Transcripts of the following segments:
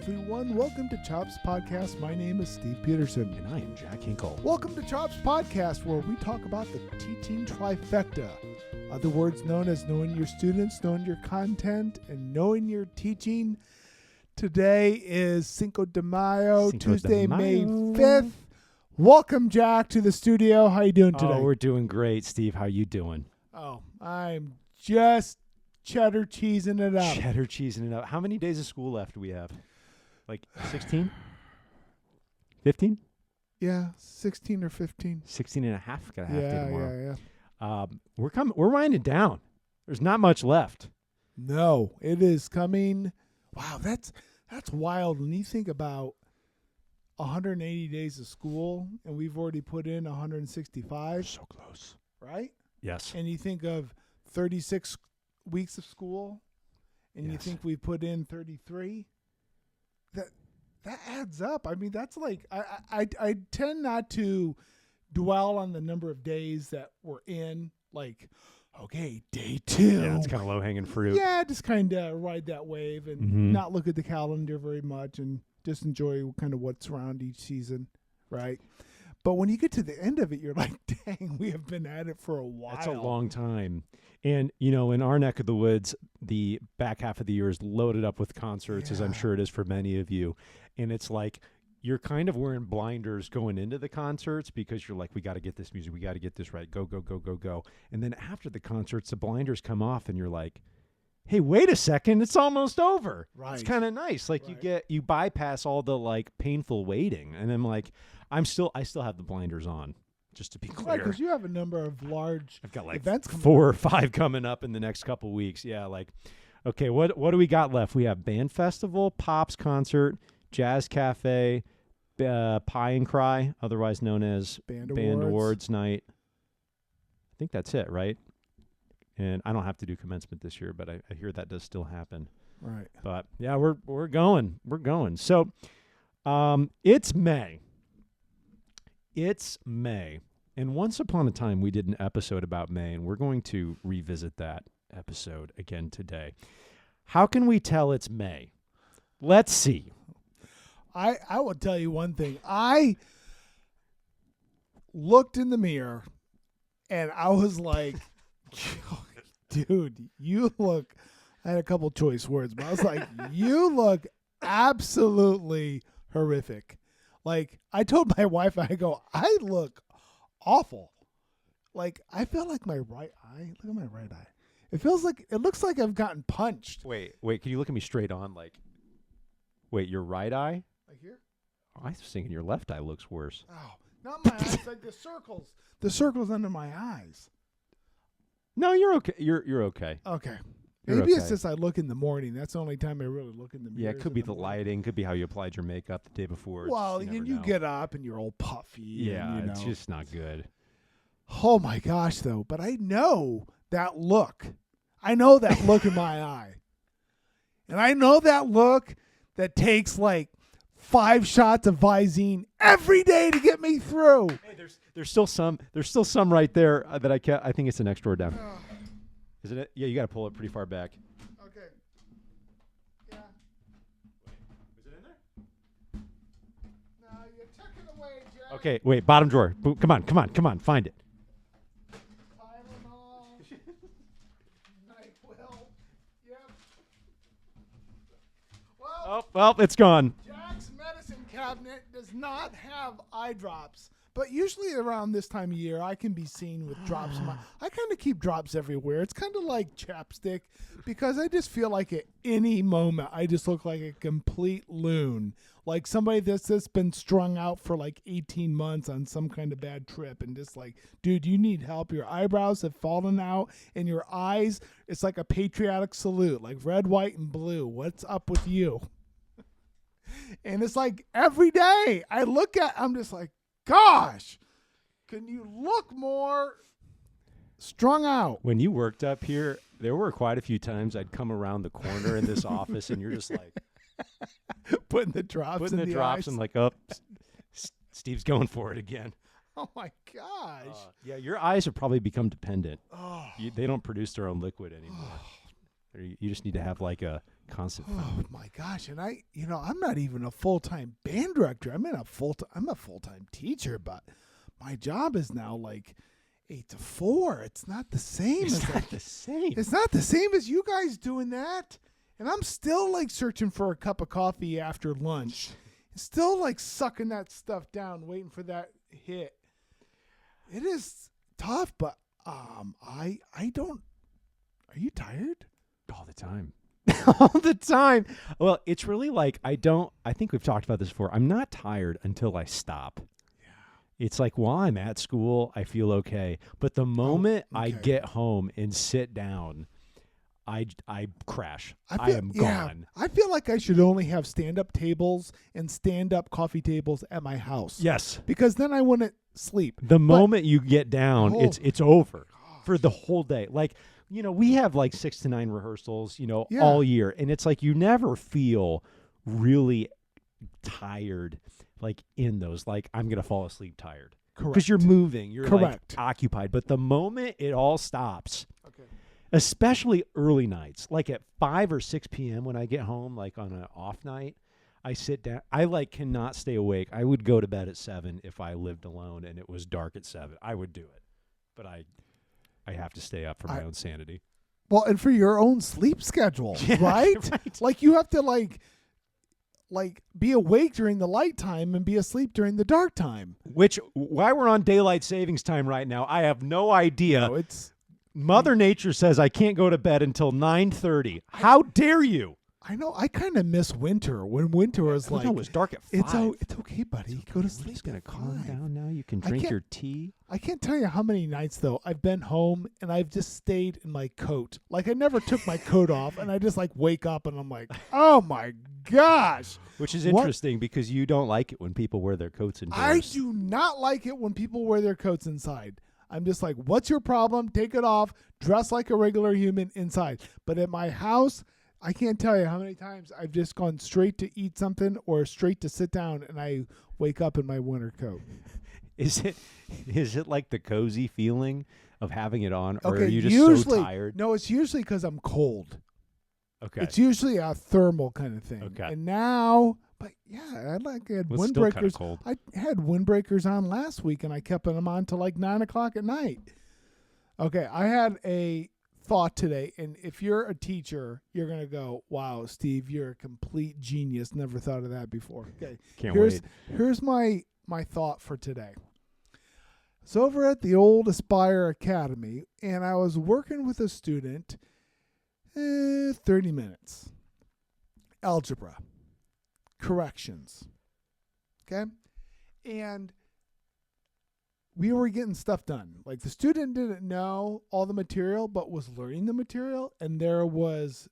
everyone. Welcome to Chops Podcast. My name is Steve Peterson. And I am Jack Hinkle. Welcome to Chops Podcast, where we talk about the teaching trifecta. Other words known as knowing your students, knowing your content, and knowing your teaching. Today is Cinco de Mayo, Tuesday, May 5th. Welcome, Jack, to the studio. How you doing today? Oh, we're doing great, Steve. How you doing? Oh, I'm just cheddar cheesing it up. Cheddar cheesing it up. How many days of school left do we have? Like 16? 15? Yeah, 16 or 15. 16 and a half. Got a half day tomorrow. Yeah. We're winding down. There's not much left. No, it is coming. Wow, that's wild when you think about 180 days of school, and we've already put in 165. So close. Right? Yes. And you think of 36 weeks of school, and you think we put in 33. That adds up. I mean, that's like I tend not to dwell on the number of days that we're in. Like, okay, day 2. Yeah, it's kind of low-hanging fruit. Yeah, just kind of ride that wave and not look at the calendar very much and just enjoy kind of what's around each season, right? But when you get to the end of it, you're like, dang, we have been at it for a while. That's a long time. And, you know, in our neck of the woods, the back half of the year is loaded up with concerts, as I'm sure it is for many of you. And it's like you're kind of wearing blinders going into the concerts because you're like, we got to get this music. We got to get this right. Go, go, go, go, go. And then after the concerts, the blinders come off and you're like, hey, wait a second. It's almost over. Right. It's kind of nice. Like you bypass all the like painful waiting. And I'm like, I still have the blinders on. Just to be clear, because you have a number of large I've got like events 4 or 5 coming up in the next couple weeks. Yeah, like, okay, what do we got left? We have band festival, Pops concert, jazz cafe, Pie and Cry, otherwise known as band awards night. I think that's it, right? And I don't have to do commencement this year, but I hear that does still happen. Right. But yeah, we're going. So, it's May. It's May. And once upon a time, we did an episode about May, and we're going to revisit that episode again today. How can we tell it's May? Let's see. I will tell you one thing. I looked in the mirror, and I was like, dude, you look, I had a couple choice words, but I was like, you look absolutely horrific. Like, I told my wife, I go, I look awful. Like, I feel like my right eye, look at my right eye. It looks like I've gotten punched. Wait, can you look at me straight on? Like, wait, your right eye? Like here? Oh, I was thinking your left eye looks worse. Oh, not my eyes, like the circles. The circles under my eyes. No, you're okay. You're okay. Okay. You're Maybe okay. it's just I look in the morning. That's the only time I really look in the mirror. Yeah, it could be the lighting. Could be how you applied your makeup the day before. Well, you you get up and you're all puffy. Yeah, and, it's just not good. Oh my gosh, though! But I know that look. I know that look in my eye, and I know that look that takes like 5 shots of Visine every day to get me through. Hey, there's still some right there that I can't. I think it's the next door down. Isn't it? Yeah, you got to pull it pretty far back. Okay. Yeah. Is it in there? No, you took it away, Jack. Okay, wait, bottom drawer. Come on, find it. Tylenol. NyQuil. Yep. Well, it's gone. Jack's medicine cabinet does not have eye drops, but usually around this time of year, I can be seen with drops. I kind of keep drops everywhere. It's kind of like chapstick because I just feel like at any moment, I just look like a complete loon, like somebody that's just been strung out for like 18 months on some kind of bad trip and just like, dude, you need help. Your eyebrows have fallen out and your eyes, it's like a patriotic salute, like red, white, and blue. What's up with you? And it's like every day I'm just like, gosh, can you look more strung out? When you worked up here, there were quite a few times I'd come around the corner in this office, and you're just like putting the drops in the eyes. and like, oh, Steve's going for it again. Oh my gosh! Yeah, your eyes have probably become dependent. Oh, They don't produce their own liquid anymore. Or you just need to have like a constant. Oh my gosh! And I'm not even a full-time band director. I'm a full-time teacher, but my job is now like 8 to 4. It's not the same. It's not the same. It's not the same as you guys doing that. And I'm still like searching for a cup of coffee after lunch. Still like sucking that stuff down, waiting for that hit. It is tough, but I don't. Are you tired? All the time. All the time. Well, it's really like I think we've talked about this before. I'm not tired until I stop. Yeah. It's like while I'm at school, I feel okay. But the moment I get home and sit down, I crash. I am gone. I feel like I should only have stand-up tables and stand-up coffee tables at my house. Yes. Because then I wouldn't sleep. The moment you get down, it's over for the whole day. Like, we have like 6 to 9 rehearsals, all year. And it's like you never feel really tired, like in those. Like, I'm going to fall asleep tired. Correct. Because you're moving. You're like occupied. But the moment it all stops, especially early nights, like at 5 or 6 p.m. when I get home, like on an off night, I sit down. I like cannot stay awake. I would go to bed at 7 if I lived alone and it was dark at 7. I would do it. But I have to stay up for my own sanity. Well, and for your own sleep schedule, right? Like you have to like be awake during the light time and be asleep during the dark time. Which, why we're on daylight savings time right now, I have no idea. No, Mother Nature says I can't go to bed until 9:30. How dare you? I know. I kind of miss winter when winter was like. No, it was dark at 5. It's okay, buddy. Go to sleep. It's going to calm down now. You can drink your tea. I can't tell you how many nights, though, I've been home and I've just stayed in my coat. Like, I never took my coat off, and I just, like, wake up and I'm like, oh, my gosh. Which is interesting because you don't like it when people wear their coats indoors. I do not like it when people wear their coats inside. I'm just like, what's your problem? Take it off. Dress like a regular human inside. But at my house, I can't tell you how many times I've just gone straight to eat something or straight to sit down, and I wake up in my winter coat. Is it like the cozy feeling of having it on, or are you just so tired? No, it's usually because I'm cold. Okay. It's usually a thermal kind of thing. Okay. And now, but yeah, I had windbreakers. Kind of cold. I had windbreakers on last week, and I kept them on till like 9 o'clock at night. Okay, I had a thought today, and if you're a teacher, you're gonna go, "Wow, Steve, you're a complete genius. Never thought of that before." Okay, wait. Here's my thought for today. It's over at the old Aspire Academy, and I was working with a student, 30 minutes, algebra, corrections, okay, and we were getting stuff done. Like the student didn't know all the material, but was learning the material, and there was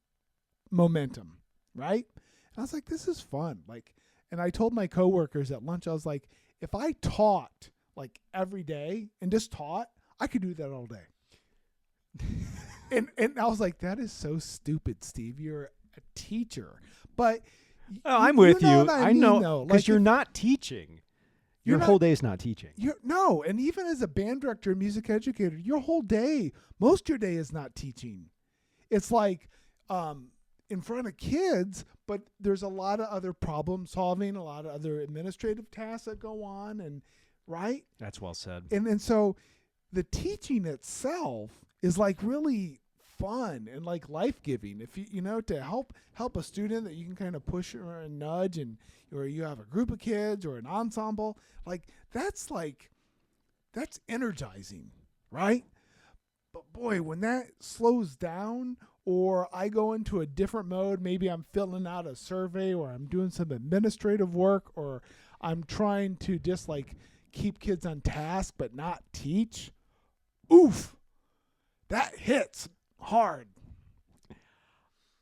momentum, right? And I was like, this is fun. Like, and I told my coworkers at lunch, I was like, if I taught like every day and just taught, I could do that all day. and I was like, that is so stupid, Steve. You're a teacher. But I'm with you. I know, though. Because like you're not teaching. Your whole day is not teaching. No, and even as a band director and music educator, your whole day, most of your day is not teaching. It's like in front of kids, but there's a lot of other problem solving, a lot of other administrative tasks that go on, and right? That's well said. And so the teaching itself is like really fun and like life-giving. If you to help a student that you can kind of push or nudge, and or you have a group of kids or an ensemble, like that's energizing, right? But boy, when that slows down, or I go into a different mode, maybe I'm filling out a survey, or I'm doing some administrative work, or I'm trying to just like keep kids on task but not teach. Oof, that hits hard.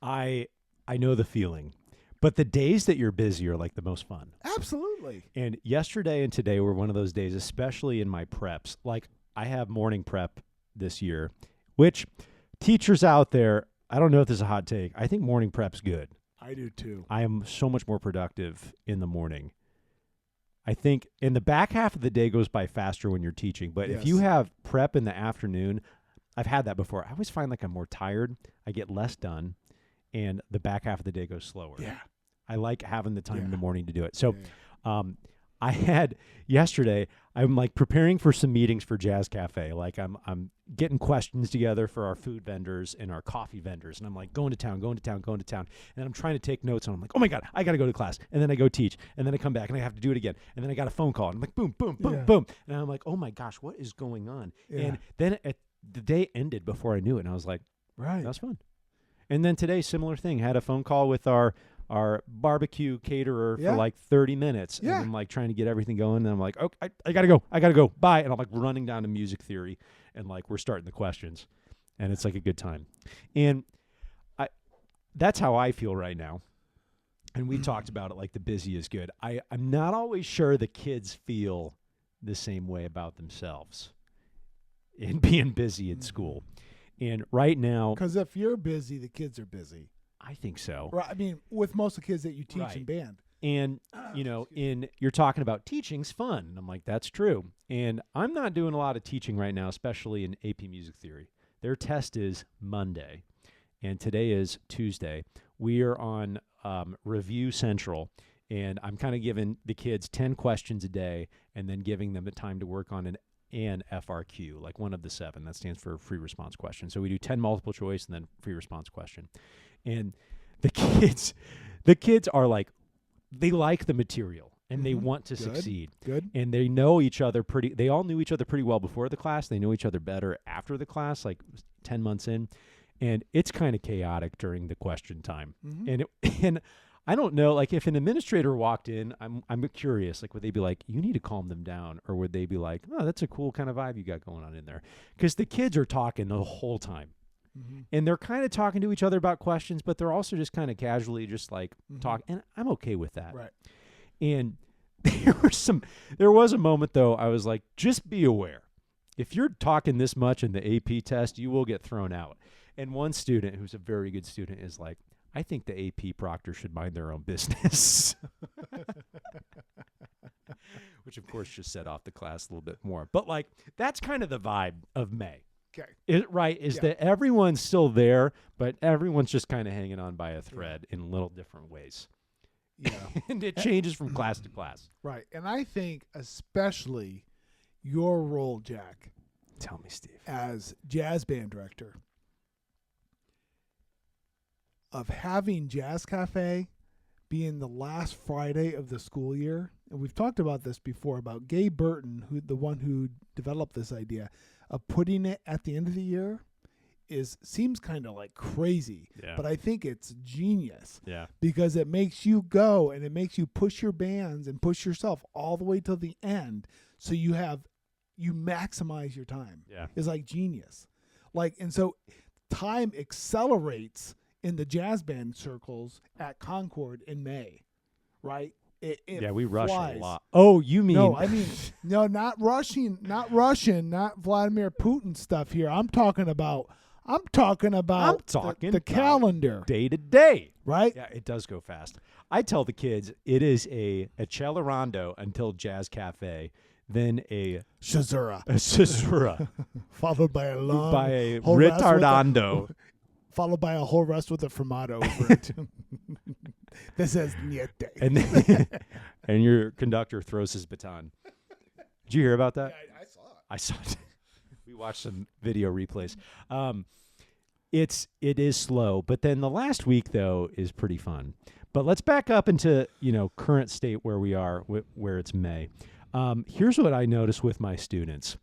I know the feeling. But the days that you're busy are like the most fun. Absolutely. And yesterday and today were one of those days, especially in my preps. Like I have morning prep this year, which teachers out there, I don't know if this is a hot take. I think morning prep's good. I do too. I am so much more productive in the morning. I think in the back half of the day goes by faster when you're teaching. But if you have prep in the afternoon, I've had that before. I always find like I'm more tired. I get less done, and the back half of the day goes slower. Yeah. I like having the time in Yeah. the morning to do it. So, Yeah. I had yesterday. I'm like preparing for some meetings for Jazz Cafe. Like I'm getting questions together for our food vendors and our coffee vendors, and I'm like going to town, and I'm trying to take notes. And I'm like, oh my god, I got to go to class, and then I go teach, and then I come back and I have to do it again, and then I got a phone call, and I'm like, boom, boom, boom, Yeah. boom, and I'm like, oh my gosh, what is going on? Yeah. And then the day ended before I knew it, and I was like, Right. that was fun. And then today, similar thing. Had a phone call with our barbecue caterer Yeah. for like 30 minutes. Yeah. And I'm like trying to get everything going. And I'm like, oh, I got to go. Bye. And I'm like running down to music theory. And like we're starting the questions. And it's like a good time. And that's how I feel right now. And we talked about it, like the busy is good. I'm not always sure the kids feel the same way about themselves in being busy at school. And right now, Because if you're busy, the kids are busy. I think so. Right. I mean, with most of the kids that you teach in Right. band. And, you know, you're talking about teaching's fun. And I'm like, that's true. And I'm not doing a lot of teaching right now, especially in AP Music Theory. Their test is Monday, and today is Tuesday. We are on Review Central, and I'm kind of giving the kids 10 questions a day and then giving them the time to work on an FRQ, like one of the 7. That stands for free response question. So we do 10 multiple choice and then free response question. And the kids are like, they like the material and they want to succeed. Good. And they know each other they all knew each other pretty well before the class. They know each other better after the class, like 10 months in. And it's kind of chaotic during the question time. Mm-hmm. And I don't know, like if an administrator walked in, I'm curious, like would they be like, you need to calm them down? Or would they be like, oh, that's a cool kind of vibe you got going on in there? Because the kids are talking the whole time. Mm-hmm. And they're kind of talking to each other about questions, but they're also just kind of casually just like talk. And I'm okay with that. Right. And there was a moment though, I was like, just be aware. If you're talking this much in the AP test, you will get thrown out. And one student who's a very good student is like, I think the AP proctor should mind their own business. Which of course just set off the class a little bit more. But like, that's kind of the vibe of May. Okay. Is that everyone's still there, but everyone's just kind of hanging on by a thread in little different ways. Yeah. And it changes from class to class. Right. And I think especially your role, Jack, Tell me, Steve. as jazz band director, of having Jazz Cafe being the last Friday of the school year. And we've talked about this before, about Gay Burton, the one who developed this idea of putting it at the end of the year seems kind of like crazy. Yeah. But I think it's genius. Yeah. Because it makes you go and it makes you push your bands and push yourself all the way till the end. So you maximize your time. Yeah. It's like genius. And so time accelerates in the jazz band circles at Concord in May, right? It We rush flies. a lot. Oh, you mean? No, I mean, no, not Russian, not Vladimir Putin stuff here. I'm talking about the calendar, day to day. right? Yeah, it does go fast. I tell the kids it is a Celerando until Jazz Cafe, then a Shazura, Caesura, followed by a long by a whole rest with Retardando. followed by a whole rest with a fermato over it. That says niente. And and your conductor throws his baton. Did you hear about that? I saw it. I saw it. We watched some video replays. It is slow, but then the last week though is pretty fun. But let's back up into current state where we are, where it's May. Here's what I notice with my students.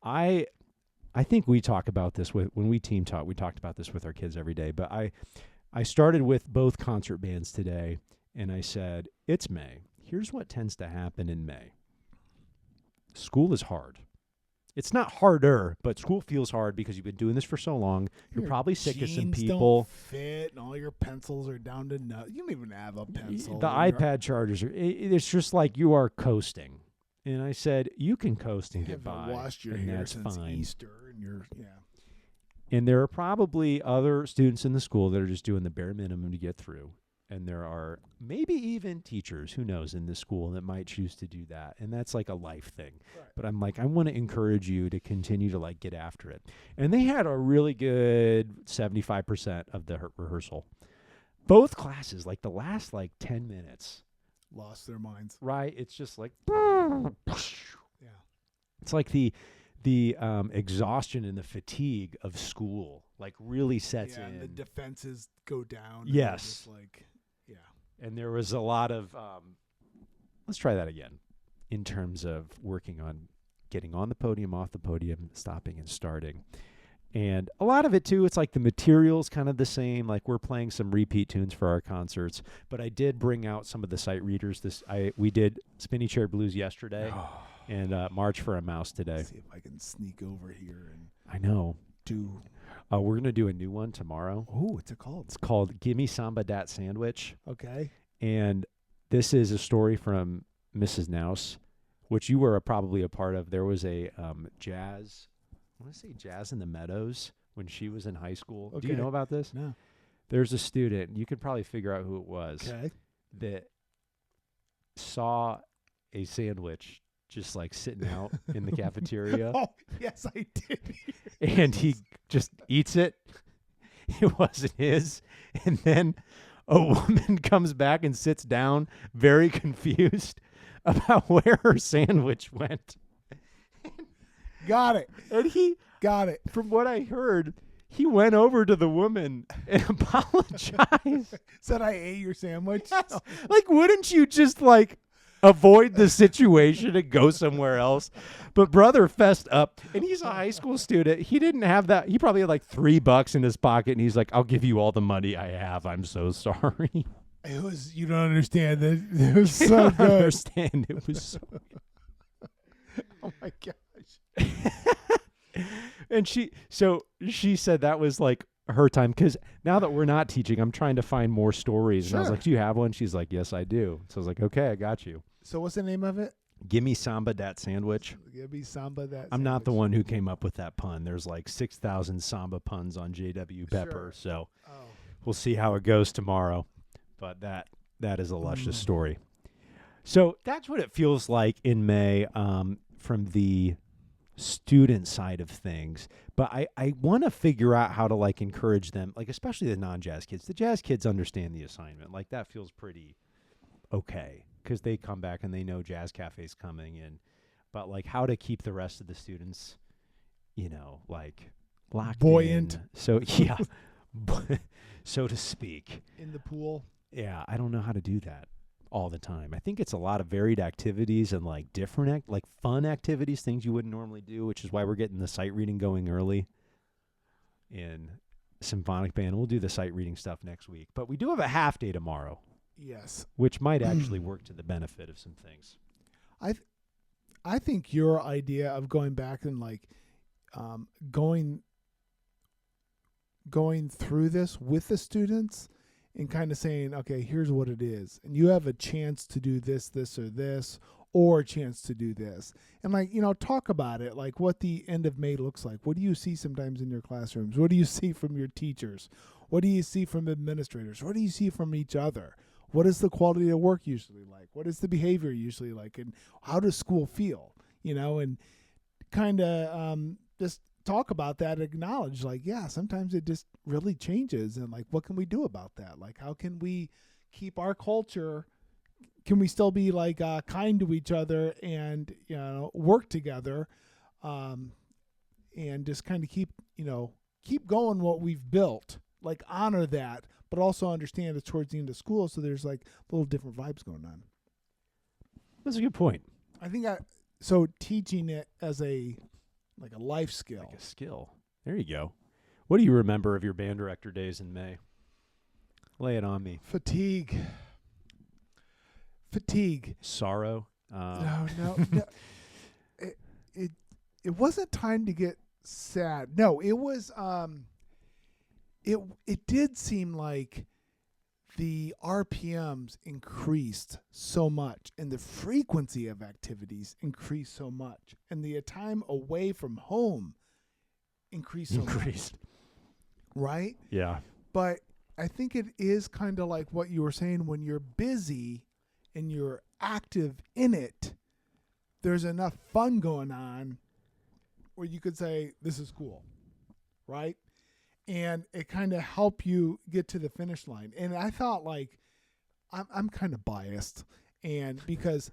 I think we talk about this when we team talk. We talked about this with our kids every day. But I started with both concert bands today, and I said, it's May. Here's what tends to happen in May. School is hard. It's not harder, but school feels hard because you've been doing this for so long. You're Your probably sick of some jeans people. don't fit, and all your pencils are down to nothing. You don't even have a pencil. The iPad chargers it's just like you are coasting. And I said, you can coast and You get by, haven't washed your and hair that's since fine. Easter, and And there are probably other students in the school that are just doing the bare minimum to get through. And there are maybe even teachers, who knows, in this school that might choose to do that. And that's like a life thing. Right. But I'm like, I want to encourage you to continue to like get after it. And they had a really good 75% of the rehearsal. Both classes, like the last like 10 minutes. Lost their minds. Right? It's just like, Yeah. it's like the exhaustion and the fatigue of school like really sets in. And the defenses go down. And Yes. just like, yeah. And there was a lot of, let's try that again, in terms of working on getting on the podium, off the podium, stopping and starting. And a lot of it, too, it's like the material's kind of the same. Like we're playing some repeat tunes for our concerts. But I did bring out some of the sight readers. We did Spinny Chair Blues yesterday and March for a Mouse today. See if I can sneak over here and I know. do. We're going to do a new one tomorrow. Oh, what's it called? It's called Gimme Samba Dat Sandwich. Okay. And this is a story from Mrs. Nouse, which you were probably a part of. There was a jazz, I want to say Jazz in the Meadows, when she was in high school. Do you Okay. know about this? No. There's a student, you could probably figure out who it was, Okay. that saw a sandwich just like sitting out in the cafeteria. Oh, yes, I did. And he just eats it. It wasn't his. And then a woman comes back and sits down, very confused about where her sandwich went. Got it. And he, Got it. from what I heard, he went over to the woman and apologized. Said I ate your sandwich. Yes. Like, wouldn't you just like avoid the situation and go somewhere else? But brother fessed up, and he's a high school student. He didn't have that. He probably had like $3 in his pocket, and he's like, "I'll give you all the money I have. I'm so sorry." It was. You don't understand that. It was I so don't good. understand. It was so. Oh my gosh. And she said that was like her time, because now that we're not teaching, I'm trying to find more stories. And I was Sure. like, "Do you have one?" She's like, "Yes, I do." So I was like, "Okay, I got you." So what's the name of it? Gimme Samba Dat Sandwich. Give me samba that. I'm not the sandwich. one who came up with that pun. There's like 6,000 Samba puns on J.W. Pepper. Sure. So Oh. we'll see how it goes tomorrow. But that is a luscious story. So that's what it feels like in May from the student side of things. But I want to figure out how to like encourage them, like especially the non-jazz kids. The jazz kids understand the assignment. Like that feels pretty okay, because they come back and they know Jazz Cafe's coming in. But like how to keep the rest of the students, like locked Buoyant. in. So yeah, so to speak. In the pool. Yeah, I don't know how to do that all the time. I think it's a lot of varied activities and like different like fun activities, things you wouldn't normally do, which is why we're getting the sight reading going early in symphonic band. We'll do the sight reading stuff next week, but we do have a half day tomorrow, Yes. which might actually work to the benefit of some things. I think your idea of going back and like going through this with the students and kind of saying, okay, here's what it is, and you have a chance to do this, or this, or a chance to do this, and like talk about it, like what the end of May looks like. What do you see sometimes in your classrooms? What do you see from your teachers? What do you see from administrators? What do you see from each other? What is the quality of work usually like? What is the behavior usually like? And how does school feel? And kind of just talk about that, acknowledge like, yeah, sometimes it just really changes. And like, what can we do about that? Like, how can we keep our culture? Can we still be like kind to each other and, work together and just kind of keep going what we've built, like honor that, but also understand it's towards the end of school. So there's like little different vibes going on. That's a good point. I think so teaching it as a life skill. Like a skill. There you go. What do you remember of your band director days in May? Lay it on me. Fatigue. Sorrow. No. It wasn't time to get sad. No, it was. It did seem like the RPMs increased so much, and the frequency of activities increased so much, and the time away from home increased so much. Right? Yeah. But I think it is kind of like what you were saying. When you're busy and you're active in it, there's enough fun going on where you could say, this is cool, right? And it kind of help you get to the finish line. And I thought, like, I'm kind of biased, and because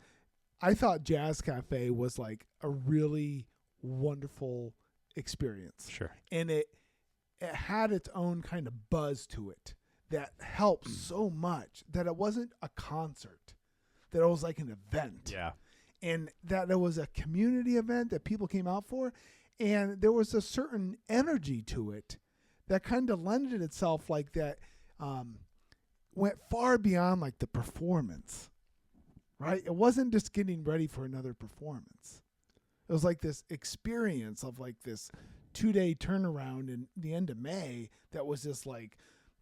I thought Jazz Cafe was like a really wonderful experience. Sure. And it had its own kind of buzz to it that helped so much, that it wasn't a concert, that it was like an event. Yeah. And that it was a community event that people came out for. And there was a certain energy to it that kind of lended itself like that, went far beyond like the performance, right? It wasn't just getting ready for another performance. It was like this experience of like this 2-day turnaround in the end of May that was just like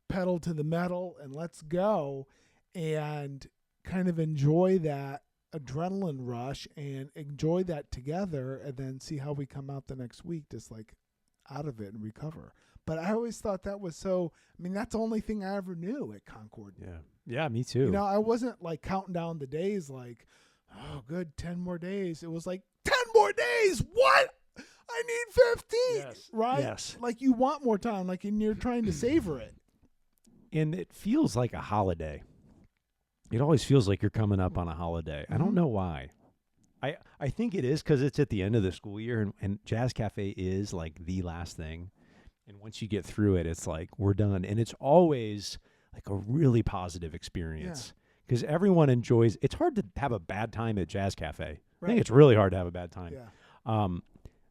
pedal to the metal and let's go, and kind of enjoy that adrenaline rush and enjoy that together, and then see how we come out the next week just like out of it and recover. But I always thought that was so, I mean, that's the only thing I ever knew at Concord. Yeah. Yeah, me too. You know, I wasn't like counting down the days like, oh, good, 10 more days. It was like, 10 more days? What? I need 15. Yes. Right? Yes. Like you want more time, like, and you're trying to savor it. And it feels like a holiday. It always feels like you're coming up on a holiday. I don't know why. I think it is because it's at the end of the school year, and Jazz Cafe is like the last thing. And once you get through it, it's like we're done. And it's always like a really positive experience because everyone enjoys. It's hard to have a bad time at Jazz Cafe. I think it's really hard to have a bad time. Yeah.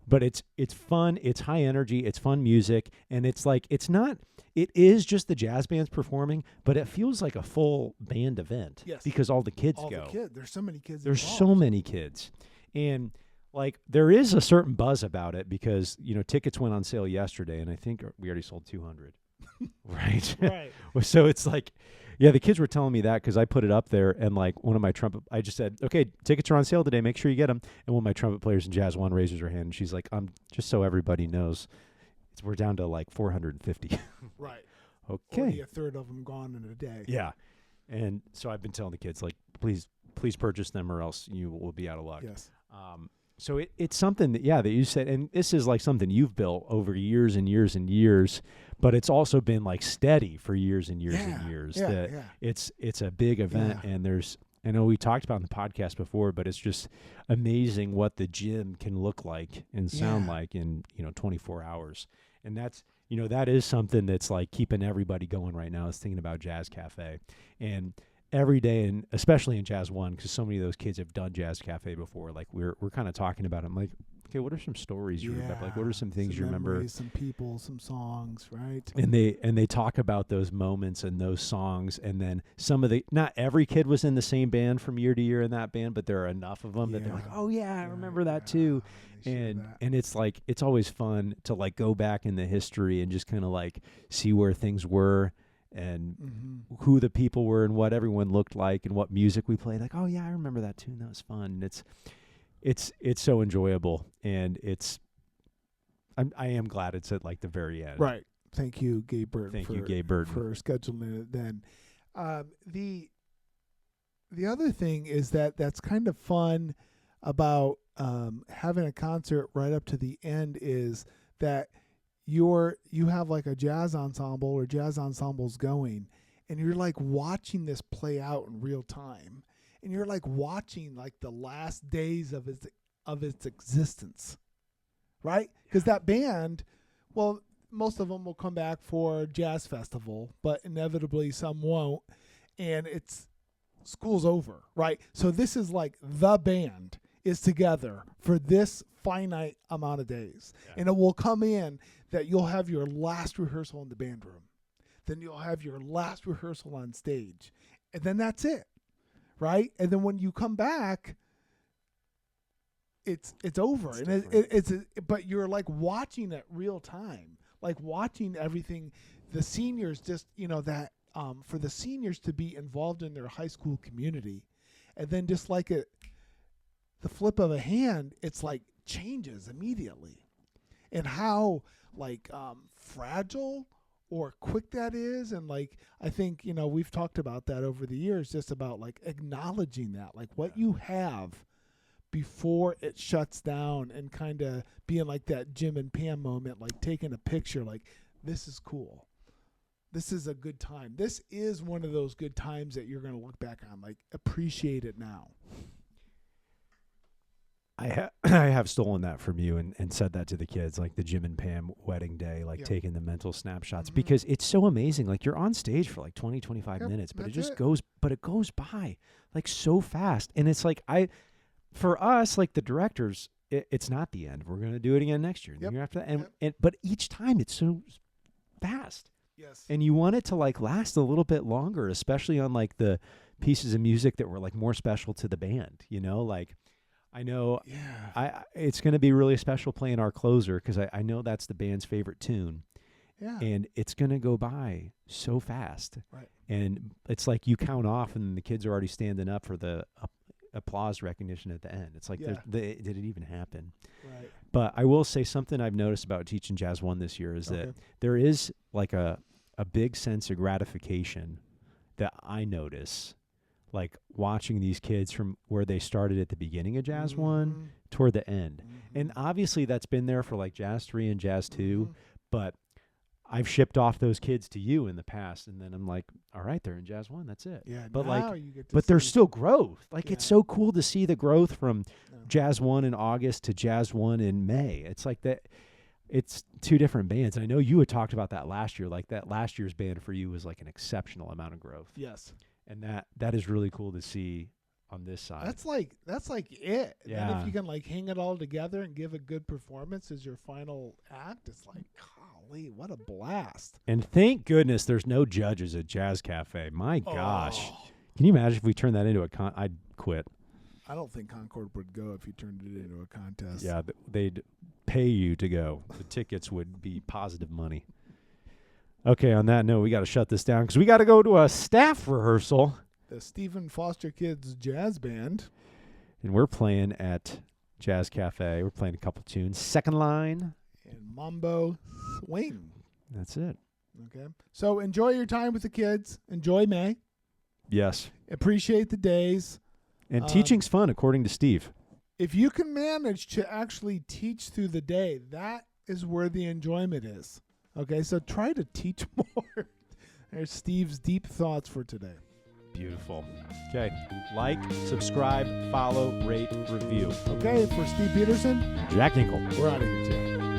But it's fun. It's high energy. It's fun music, and it's like it's not. It is just the jazz bands performing, but it feels like a full band event. Yes. Because all the kids All go. the kids. There's so many kids. There's involved. so many kids, and like there is a certain buzz about it because tickets went on sale yesterday, and I think we already sold 200. Right. Right. So it's like, yeah, the kids were telling me that because I put it up there, and like one of my trumpet, I just said, okay, tickets are on sale today. Make sure you get them. And one of my trumpet players in Jazz One raises her hand, and she's like, just so everybody knows, we're down to like 450. Right. Okay. Already a third of them gone in a day. Yeah. And so I've been telling the kids, like, please purchase them or else you will be out of luck. Yes. So it's something that you said, and this is like something you've built over years and years and years, but it's also been like steady for years and years and years. Yeah. It's a big event, and I know we talked about in the podcast before, but it's just amazing what the gym can look like and sound like in 24 hours. And that's that is something that's like keeping everybody going right now, is thinking about Jazz Cafe. And every day, and especially in Jazz One, because so many of those kids have done Jazz Cafe before. Like we're kind of talking about it. I'm like, okay, what are some stories you remember? Like, what are some things you remember? Memories, some people, some songs, right? And they talk about those moments and those songs, and then not every kid was in the same band from year to year in that band, but there are enough of them that they're like, oh yeah, I remember that too. And it's like it's always fun to like go back in the history and just kind of like see where things were, and who the people were and what everyone looked like and what music we played. Like, oh yeah, I remember that tune. That was fun. It's so enjoyable, and I am glad it's at like the very end. Right. Thank you, Gabe Burton. Thank you, Gabe Burton, for scheduling it then. The other thing is that's kind of fun about having a concert right up to the end is that you have like a jazz ensemble or jazz ensembles going, and you're like watching this play out in real time, and you're like watching like the last days of its existence, right? Because that band, well, most of them will come back for Jazz Festival, but inevitably some won't, and school's over, right? So this is like the band is together for this finite amount of days. Yeah. And it will come in that you'll have your last rehearsal in the band room. Then you'll have your last rehearsal on stage. And then that's it, right? And then when you come back, it's over. And but you're like watching it real time, like watching everything. The seniors just, that for the seniors to be involved in their high school community, and then just like the flip of a hand, it's like changes immediately, and how like fragile or quick that is. And like, I think, we've talked about that over the years, just about like acknowledging that, like what you have before it shuts down, and kind of being like that Jim and Pam moment, like taking a picture, like this is cool. This is a good time. This is one of those good times that you're going to look back on, like appreciate it now. I have stolen that from you and said that to the kids, like the Jim and Pam wedding day, like taking the mental snapshots, because it's so amazing. Like you're on stage for like 20, 25 minutes, but it just goes by like so fast. And it's like, for us, like the directors, it's not the end. We're going to do it again next year. The year after that. But each time it's so fast. Yes. And you want it to like last a little bit longer, especially on like the pieces of music that were like more special to the band, like I know it's going to be really special playing our closer, because I know that's the band's favorite tune. Yeah. And it's going to go by so fast. Right. And it's like you count off and the kids are already standing up for the applause recognition at the end. It's like, did it even happen? Right. But I will say something I've noticed about teaching Jazz 1 this year is that there is like a big sense of gratification that I notice, like watching these kids from where they started at the beginning of Jazz 1 toward the end. And obviously that's been there for like Jazz 3 and Jazz 2, but I've shipped off those kids to you in the past, and then I'm like, all right, they're in Jazz 1, that's it. Yeah, but now like, you get to but there's still growth. Like it's so cool to see the growth from Jazz 1 in August to Jazz 1 in May. It's like that. It's two different bands. I know you had talked about that last year. Like that last year's band for you was like an exceptional amount of growth. Yes. And that is really cool to see on this side. That's like it. Yeah. And if you can like hang it all together and give a good performance as your final act, it's like, golly, what a blast. And thank goodness there's no judges at Jazz Cafe. My gosh. Can you imagine if we turned that into I'd quit. I don't think Concord would go if you turned it into a contest. Yeah, they'd pay you to go. The tickets would be positive money. Okay, on that note, we got to shut this down because we got to go to a staff rehearsal. The Stephen Foster Kids Jazz Band. And we're playing at Jazz Cafe. We're playing a couple tunes. Second Line. And Mambo Swing. That's it. Okay. So enjoy your time with the kids. Enjoy May. Yes. Appreciate the days. And teaching's fun, according to Steve. If you can manage to actually teach through the day, that is where the enjoyment is. Okay, so try to teach more. There's Steve's deep thoughts for today. Beautiful. Okay, like, subscribe, follow, rate, review. Okay, for Steve Peterson, Jack Hinkle. we're out of here, Tim.